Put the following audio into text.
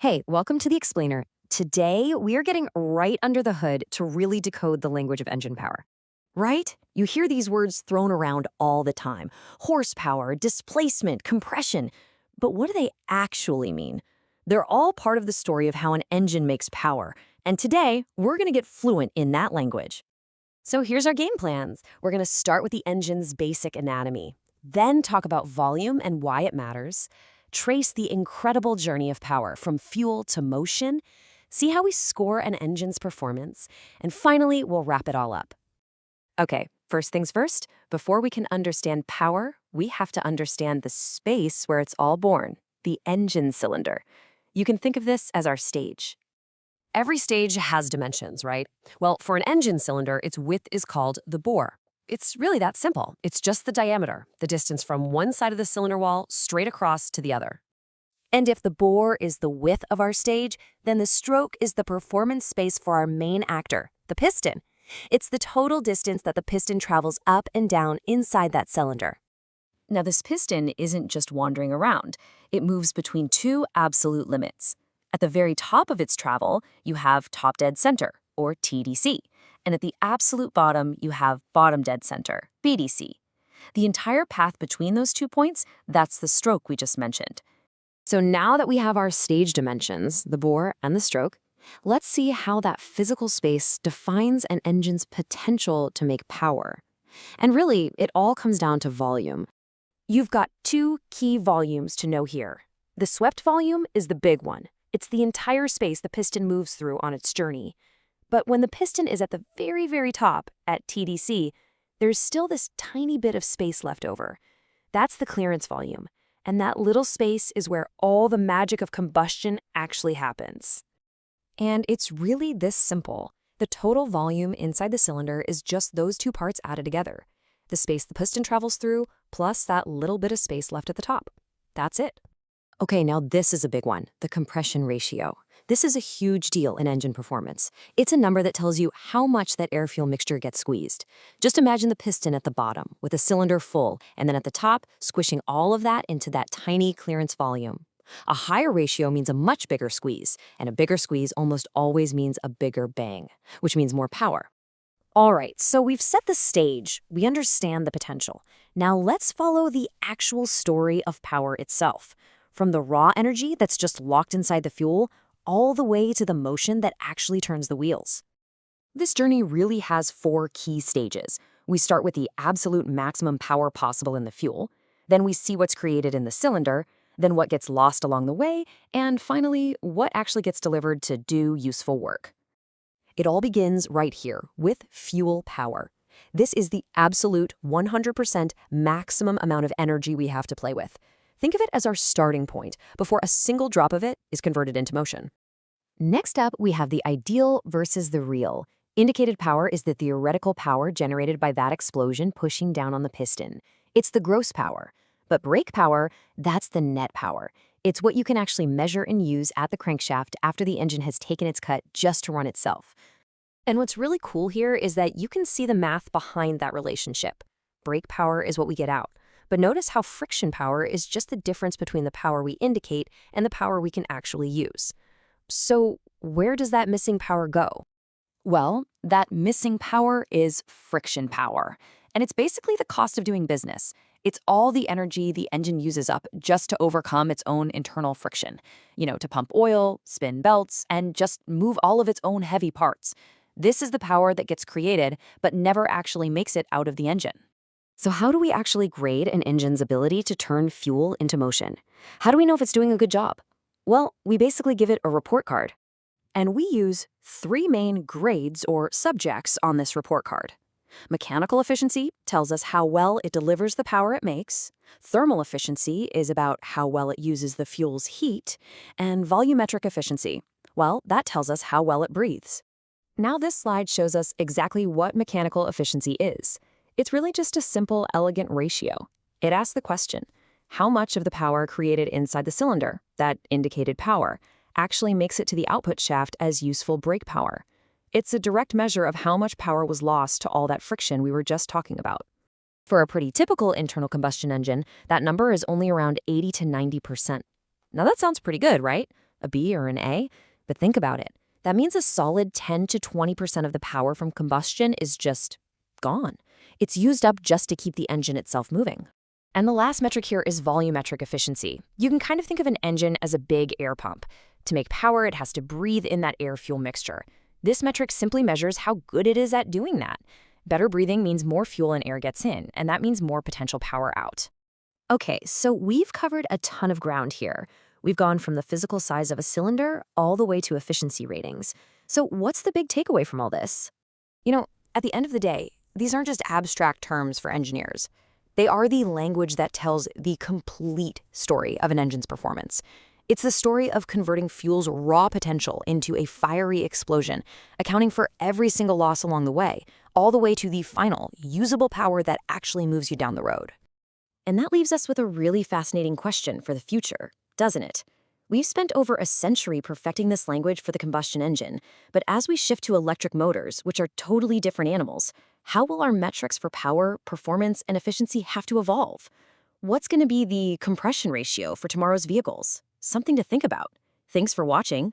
Hey, welcome to the Explainer. Today, we are getting right under the hood to really decode the language of engine power. Right? You hear these words thrown around all the time: horsepower, displacement, compression. But what do they actually mean? They're all part of the story of how an engine makes power. And today, we're going to get fluent in that language. So here's our game plans. We're going to start with the engine's basic anatomy, then talk about volume and why it matters, trace the incredible journey of power from fuel to motion, see how we score an engine's performance, and finally, we'll wrap it all up. Okay, first things first, before we can understand power, we have to understand the space where it's all born, the engine cylinder. You can think of this as our stage. Every stage has dimensions, right? Well, for an engine cylinder, its width is called the bore. It's really that simple. It's just the diameter, the distance from one side of the cylinder wall straight across to the other. And if the bore is the width of our stage, then the stroke is the performance space for our main actor, the piston. It's the total distance that the piston travels up and down inside that cylinder. Now, this piston isn't just wandering around. It moves between two absolute limits. At the very top of its travel, you have top dead center, or TDC, and at the absolute bottom, you have bottom dead center, BDC. The entire path between those 2 points, that's the stroke we just mentioned. So now that we have our stage dimensions, the bore and the stroke, let's see how that physical space defines an engine's potential to make power. And really, it all comes down to volume. You've got two key volumes to know here. The swept volume is the big one. It's the entire space the piston moves through on its journey. But when the piston is at the very, very top, at TDC, there's still this tiny bit of space left over. That's the clearance volume. And that little space is where all the magic of combustion actually happens. And it's really this simple. The total volume inside the cylinder is just those two parts added together. The space the piston travels through, plus that little bit of space left at the top. That's it. Okay, now this is a big one, the compression ratio. This is a huge deal in engine performance. It's a number that tells you how much that air-fuel mixture gets squeezed. Just imagine the piston at the bottom with a cylinder full, and then at the top, squishing all of that into that tiny clearance volume. A higher ratio means a much bigger squeeze, and a bigger squeeze almost always means a bigger bang, which means more power. All right, so we've set the stage. We understand the potential. Now let's follow the actual story of power itself. From the raw energy that's just locked inside the fuel, all the way to the motion that actually turns the wheels. This journey really has 4 key stages. We start with the absolute maximum power possible in the fuel, then we see what's created in the cylinder, then what gets lost along the way, and finally, what actually gets delivered to do useful work. It all begins right here with fuel power. This is the absolute 100% maximum amount of energy we have to play with. Think of it as our starting point before a single drop of it is converted into motion. Next up, we have the ideal versus the real. Indicated power is the theoretical power generated by that explosion pushing down on the piston. It's the gross power. But brake power, that's the net power. It's what you can actually measure and use at the crankshaft after the engine has taken its cut just to run itself. And what's really cool here is that you can see the math behind that relationship. Brake power is what we get out. But notice how friction power is just the difference between the power we indicate and the power we can actually use. So where does that missing power go? Well, that missing power is friction power. And it's basically the cost of doing business. It's all the energy the engine uses up just to overcome its own internal friction. To pump oil, spin belts, and just move all of its own heavy parts. This is the power that gets created, but never actually makes it out of the engine. So how do we actually grade an engine's ability to turn fuel into motion? How do we know if it's doing a good job? Well, we basically give it a report card. And we use 3 main grades or subjects on this report card. Mechanical efficiency tells us how well it delivers the power it makes. Thermal efficiency is about how well it uses the fuel's heat. And volumetric efficiency, well, that tells us how well it breathes. Now this slide shows us exactly what mechanical efficiency is. It's really just a simple, elegant ratio. It asks the question, how much of the power created inside the cylinder, that indicated power, actually makes it to the output shaft as useful brake power? It's a direct measure of how much power was lost to all that friction we were just talking about. For a pretty typical internal combustion engine, that number is only around 80 to 90%. Now that sounds pretty good, right? a B or an A. But think about it. That means a solid 10 to 20% of the power from combustion is just gone. It's used up just to keep the engine itself moving. And the last metric here is volumetric efficiency. You can kind of think of an engine as a big air pump. To make power, it has to breathe in that air-fuel mixture. This metric simply measures how good it is at doing that. Better breathing means more fuel and air gets in, and that means more potential power out. Okay, so we've covered a ton of ground here. We've gone from the physical size of a cylinder all the way to efficiency ratings. So what's the big takeaway from all this? At the end of the day, these aren't just abstract terms for engineers. They are the language that tells the complete story of an engine's performance. It's the story of converting fuel's raw potential into a fiery explosion, accounting for every single loss along the way, all the way to the final, usable power that actually moves you down the road. And that leaves us with a really fascinating question for the future, doesn't it? We've spent over a century perfecting this language for the combustion engine, but as we shift to electric motors, which are totally different animals, how will our metrics for power, performance, and efficiency have to evolve? What's going to be the compression ratio for tomorrow's vehicles? Something to think about. Thanks for watching.